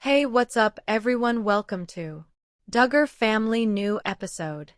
Hey, what's up, everyone? Welcome to Duggar Family New Episode.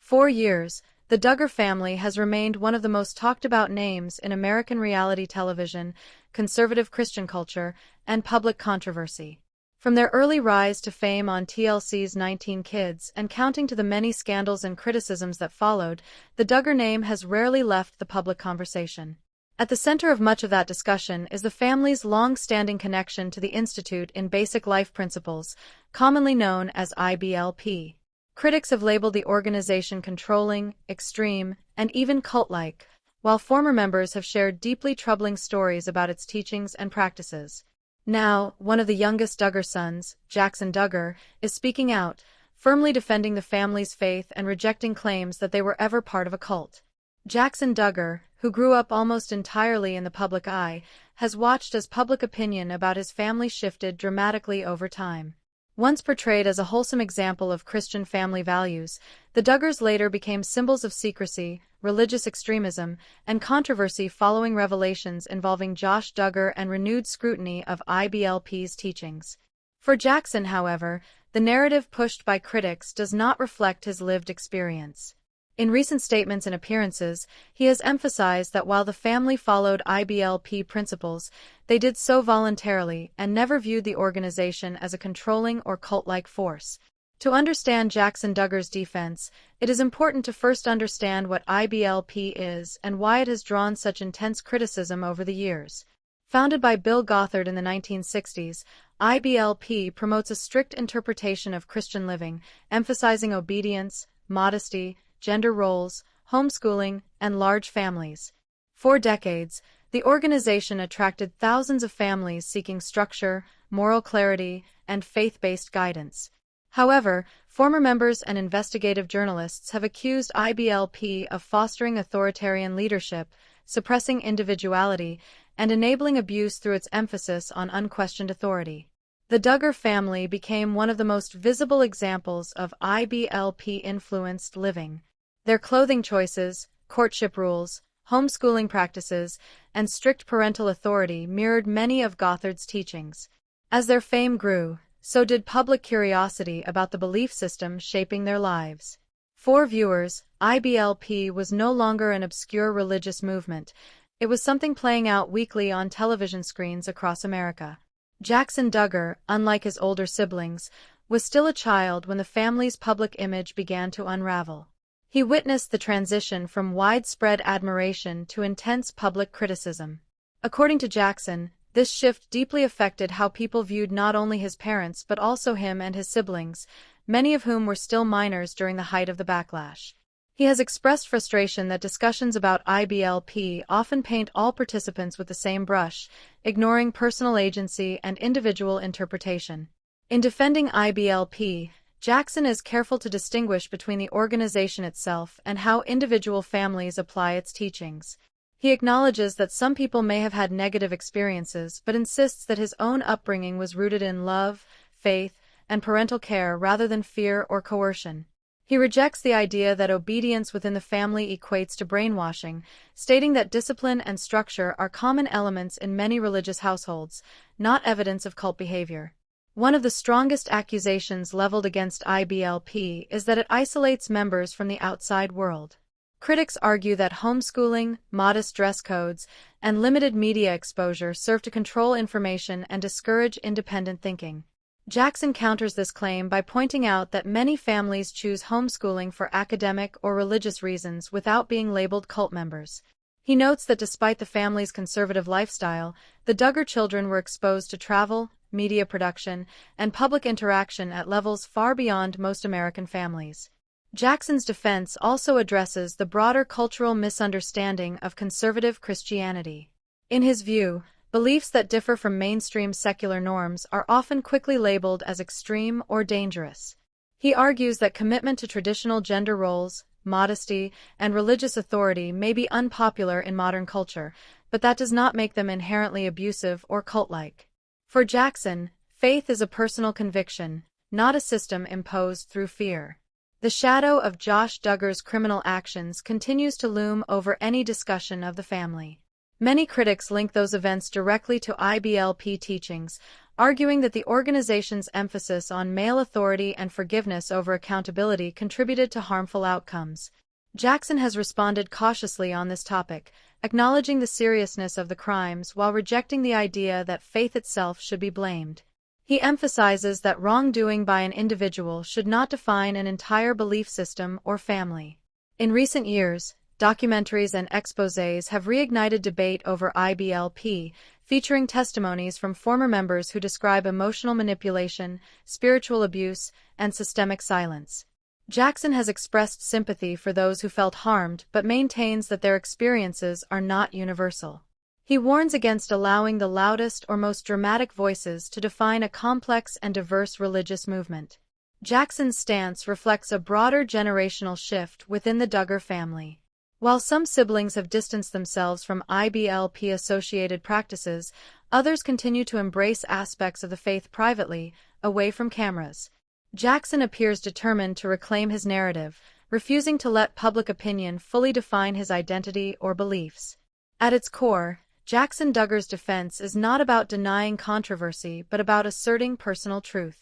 For years, the Duggar family has remained one of the most talked about names in American reality television, conservative Christian culture, and public controversy. From their early rise to fame on TLC's 19 Kids and counting to the many scandals and criticisms that followed, the Duggar name has rarely left the public conversation. At the center of much of that discussion is the family's long-standing connection to the Institute in Basic Life Principles, commonly known as IBLP. Critics have labeled the organization controlling, extreme, and even cult-like, while former members have shared deeply troubling stories about its teachings and practices. Now, one of the youngest Duggar sons, Jackson Duggar, is speaking out, firmly defending the family's faith and rejecting claims that they were ever part of a cult. Jackson Duggar, who grew up almost entirely in the public eye, has watched as public opinion about his family shifted dramatically over time. Once portrayed as a wholesome example of Christian family values, the Duggars later became symbols of secrecy, religious extremism, and controversy following revelations involving Josh Duggar and renewed scrutiny of IBLP's teachings. For Jackson, however, the narrative pushed by critics does not reflect his lived experience. In recent statements and appearances, he has emphasized that while the family followed IBLP principles, they did so voluntarily and never viewed the organization as a controlling or cult-like force. To understand Jackson Duggar's defense, it is important to first understand what IBLP is and why it has drawn such intense criticism over the years. Founded by Bill Gothard in the 1960s, IBLP promotes a strict interpretation of Christian living, emphasizing obedience, modesty, gender roles, homeschooling, and large families. For decades, the organization attracted thousands of families seeking structure, moral clarity, and faith-based guidance. However, former members and investigative journalists have accused IBLP of fostering authoritarian leadership, suppressing individuality, and enabling abuse through its emphasis on unquestioned authority. The Duggar family became one of the most visible examples of IBLP-influenced living. Their clothing choices, courtship rules, homeschooling practices, and strict parental authority mirrored many of Gothard's teachings. As their fame grew, so did public curiosity about the belief system shaping their lives. For viewers, IBLP was no longer an obscure religious movement. It was something playing out weekly on television screens across America. Jackson Duggar, unlike his older siblings, was still a child when the family's public image began to unravel. He witnessed the transition from widespread admiration to intense public criticism. According to Jackson, this shift deeply affected how people viewed not only his parents but also him and his siblings, many of whom were still minors during the height of the backlash. He has expressed frustration that discussions about IBLP often paint all participants with the same brush, ignoring personal agency and individual interpretation. In defending IBLP, Jackson is careful to distinguish between the organization itself and how individual families apply its teachings. He acknowledges that some people may have had negative experiences but insists that his own upbringing was rooted in love, faith, and parental care rather than fear or coercion. He rejects the idea that obedience within the family equates to brainwashing, stating that discipline and structure are common elements in many religious households, not evidence of cult behavior. One of the strongest accusations leveled against IBLP is that it isolates members from the outside world. Critics argue that homeschooling, modest dress codes, and limited media exposure serve to control information and discourage independent thinking. Jackson counters this claim by pointing out that many families choose homeschooling for academic or religious reasons without being labeled cult members. He notes that despite the family's conservative lifestyle, the Duggar children were exposed to travel, media production, and public interaction at levels far beyond most American families. Jackson's defense also addresses the broader cultural misunderstanding of conservative Christianity. In his view, beliefs that differ from mainstream secular norms are often quickly labeled as extreme or dangerous. He argues that commitment to traditional gender roles, modesty, and religious authority may be unpopular in modern culture, but that does not make them inherently abusive or cult-like. For Jackson, faith is a personal conviction, not a system imposed through fear. The shadow of Josh Duggar's criminal actions continues to loom over any discussion of the family. Many critics link those events directly to IBLP teachings, arguing that the organization's emphasis on male authority and forgiveness over accountability contributed to harmful outcomes. Jackson has responded cautiously on this topic, acknowledging the seriousness of the crimes while rejecting the idea that faith itself should be blamed. He emphasizes that wrongdoing by an individual should not define an entire belief system or family. In recent years, documentaries and exposés have reignited debate over IBLP, featuring testimonies from former members who describe emotional manipulation, spiritual abuse, and systemic silence. Jackson has expressed sympathy for those who felt harmed but maintains that their experiences are not universal. He warns against allowing the loudest or most dramatic voices to define a complex and diverse religious movement. Jackson's stance reflects a broader generational shift within the Duggar family. While some siblings have distanced themselves from IBLP-associated practices, others continue to embrace aspects of the faith privately, away from cameras. Jackson appears determined to reclaim his narrative, refusing to let public opinion fully define his identity or beliefs. At its core, Jackson Duggar's defense is not about denying controversy but about asserting personal truth.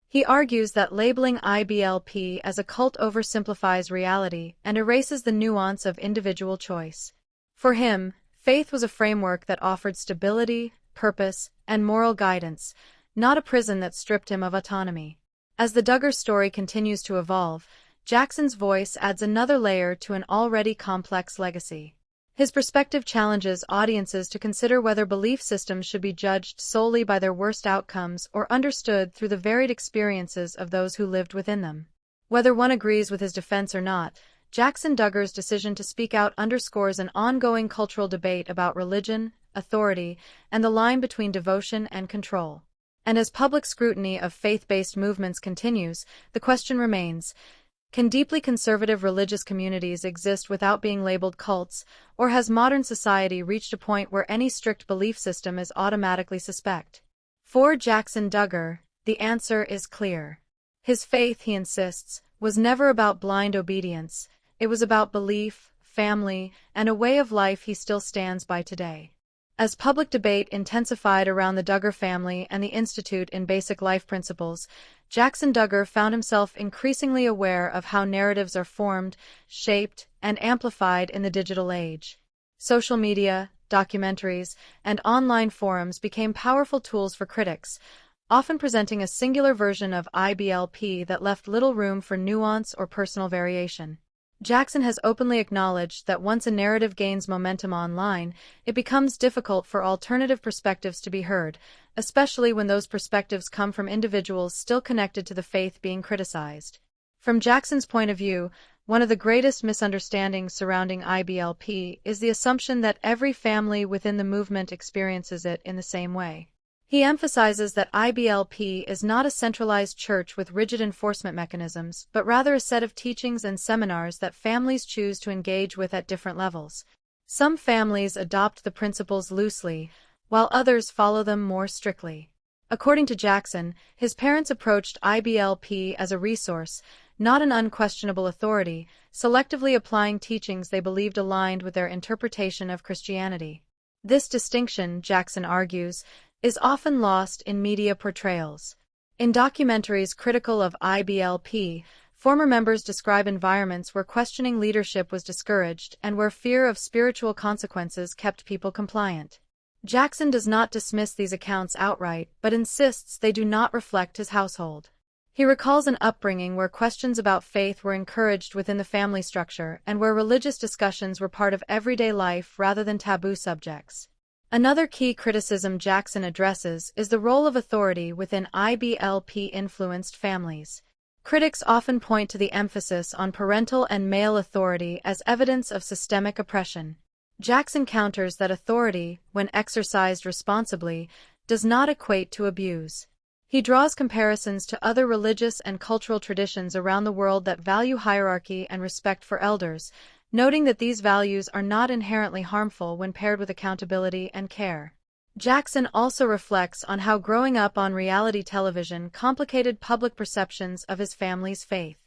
He argues that labeling IBLP as a cult oversimplifies reality and erases the nuance of individual choice. For him, faith was a framework that offered stability, purpose, and moral guidance, not a prison that stripped him of autonomy. As the Duggar story continues to evolve, Jackson's voice adds another layer to an already complex legacy. His perspective challenges audiences to consider whether belief systems should be judged solely by their worst outcomes or understood through the varied experiences of those who lived within them. Whether one agrees with his defense or not, Jackson Duggar's decision to speak out underscores an ongoing cultural debate about religion, authority, and the line between devotion and control. And as public scrutiny of faith-based movements continues, the question remains: can deeply conservative religious communities exist without being labeled cults, or has modern society reached a point where any strict belief system is automatically suspect? For Jackson Duggar, the answer is clear. His faith, he insists, was never about blind obedience. It was about belief, family, and a way of life he still stands by today. As public debate intensified around the Duggar family and the Institute in Basic Life Principles, Jackson Duggar found himself increasingly aware of how narratives are formed, shaped, and amplified in the digital age. Social media, documentaries, and online forums became powerful tools for critics, often presenting a singular version of IBLP that left little room for nuance or personal variation. Jackson has openly acknowledged that once a narrative gains momentum online, it becomes difficult for alternative perspectives to be heard, especially when those perspectives come from individuals still connected to the faith being criticized. From Jackson's point of view, one of the greatest misunderstandings surrounding IBLP is the assumption that every family within the movement experiences it in the same way. He emphasizes that IBLP is not a centralized church with rigid enforcement mechanisms, but rather a set of teachings and seminars that families choose to engage with at different levels. Some families adopt the principles loosely, while others follow them more strictly. According to Jackson, his parents approached IBLP as a resource, not an unquestionable authority, selectively applying teachings they believed aligned with their interpretation of Christianity. This distinction, Jackson argues, is often lost in media portrayals. In documentaries critical of IBLP, former members describe environments where questioning leadership was discouraged and where fear of spiritual consequences kept people compliant. Jackson does not dismiss these accounts outright, but insists they do not reflect his household. He recalls an upbringing where questions about faith were encouraged within the family structure and where religious discussions were part of everyday life rather than taboo subjects. Another key criticism Jackson addresses is the role of authority within IBLP-influenced families. Critics often point to the emphasis on parental and male authority as evidence of systemic oppression. Jackson counters that authority, when exercised responsibly, does not equate to abuse. He draws comparisons to other religious and cultural traditions around the world that value hierarchy and respect for elders, noting that these values are not inherently harmful when paired with accountability and care. Jackson also reflects on how growing up on reality television complicated public perceptions of his family's faith.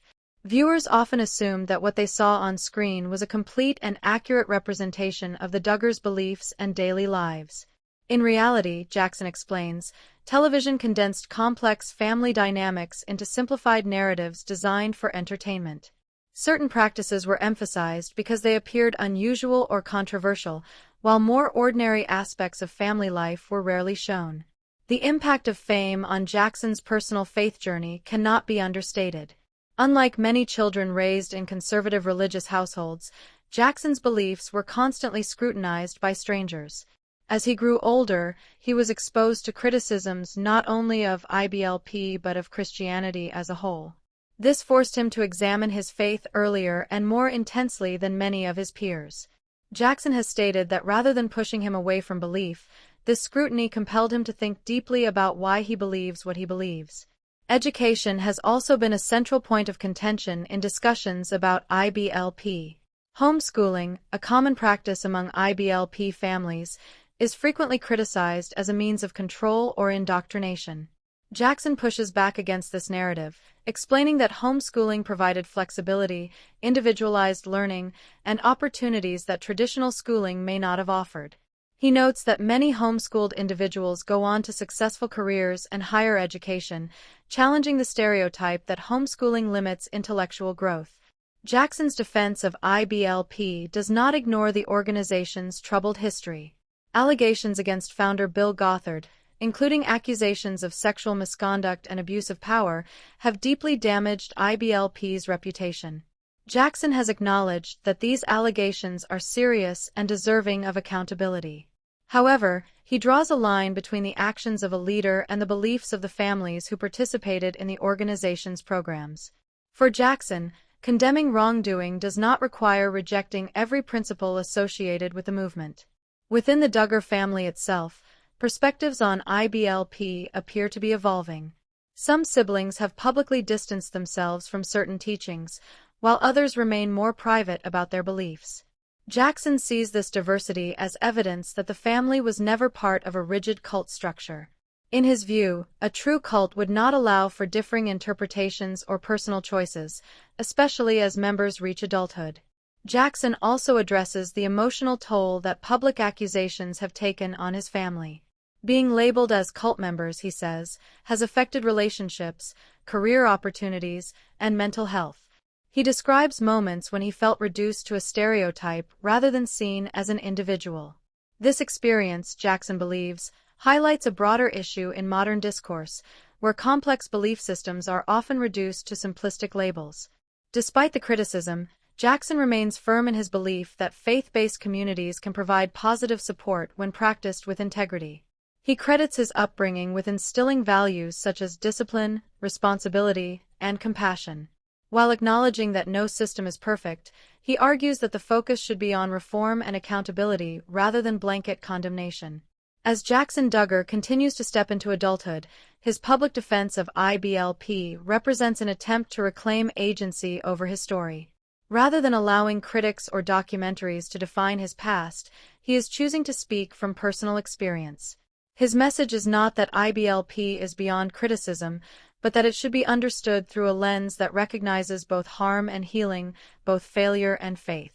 Viewers often assumed that what they saw on screen was a complete and accurate representation of the Duggars' beliefs and daily lives. In reality, Jackson explains, television condensed complex family dynamics into simplified narratives designed for entertainment. Certain practices were emphasized because they appeared unusual or controversial, while more ordinary aspects of family life were rarely shown. The impact of fame on Jackson's personal faith journey cannot be understated. Unlike many children raised in conservative religious households, Jackson's beliefs were constantly scrutinized by strangers. As he grew older, he was exposed to criticisms not only of IBLP but of Christianity as a whole. This forced him to examine his faith earlier and more intensely than many of his peers. Jackson has stated that rather than pushing him away from belief, this scrutiny compelled him to think deeply about why he believes what he believes. Education has also been a central point of contention in discussions about IBLP. Homeschooling, a common practice among IBLP families, is frequently criticized as a means of control or indoctrination. Jackson pushes back against this narrative, explaining that homeschooling provided flexibility, individualized learning, and opportunities that traditional schooling may not have offered. He notes that many homeschooled individuals go on to successful careers and higher education, challenging the stereotype that homeschooling limits intellectual growth. Jackson's defense of IBLP does not ignore the organization's troubled history. Allegations against founder Bill Gothard, including accusations of sexual misconduct and abuse of power, have deeply damaged IBLP's reputation. Jackson has acknowledged that these allegations are serious and deserving of accountability. However, he draws a line between the actions of a leader and the beliefs of the families who participated in the organization's programs. For Jackson, condemning wrongdoing does not require rejecting every principle associated with the movement. Within the Duggar family itself, perspectives on IBLP appear to be evolving. Some siblings have publicly distanced themselves from certain teachings, while others remain more private about their beliefs. Jackson sees this diversity as evidence that the family was never part of a rigid cult structure. In his view, a true cult would not allow for differing interpretations or personal choices, especially as members reach adulthood. Jackson also addresses the emotional toll that public accusations have taken on his family. Being labeled as cult members, he says, has affected relationships, career opportunities, and mental health. He describes moments when he felt reduced to a stereotype rather than seen as an individual. This experience, Jackson believes, highlights a broader issue in modern discourse, where complex belief systems are often reduced to simplistic labels. Despite the criticism, Jackson remains firm in his belief that faith-based communities can provide positive support when practiced with integrity. He credits his upbringing with instilling values such as discipline, responsibility, and compassion. While acknowledging that no system is perfect, he argues that the focus should be on reform and accountability rather than blanket condemnation. As Jackson Duggar continues to step into adulthood, his public defense of IBLP represents an attempt to reclaim agency over his story. Rather than allowing critics or documentaries to define his past, he is choosing to speak from personal experience. His message is not that IBLP is beyond criticism, but that it should be understood through a lens that recognizes both harm and healing, both failure and faith.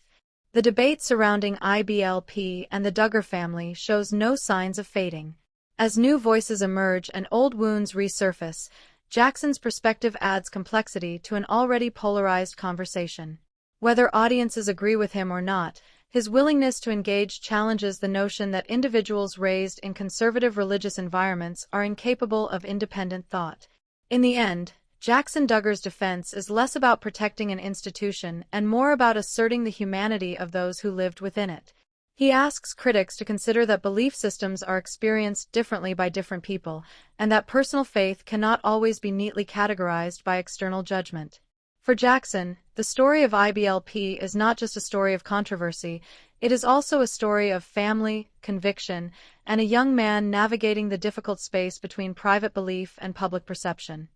The debate surrounding IBLP and the Duggar family shows no signs of fading. As new voices emerge and old wounds resurface, Jackson's perspective adds complexity to an already polarized conversation. Whether audiences agree with him or not, his willingness to engage challenges the notion that individuals raised in conservative religious environments are incapable of independent thought. In the end, Jackson Duggar's defense is less about protecting an institution and more about asserting the humanity of those who lived within it. He asks critics to consider that belief systems are experienced differently by different people, and that personal faith cannot always be neatly categorized by external judgment. For Jackson, the story of IBLP is not just a story of controversy, it is also a story of family, conviction, and a young man navigating the difficult space between private belief and public perception.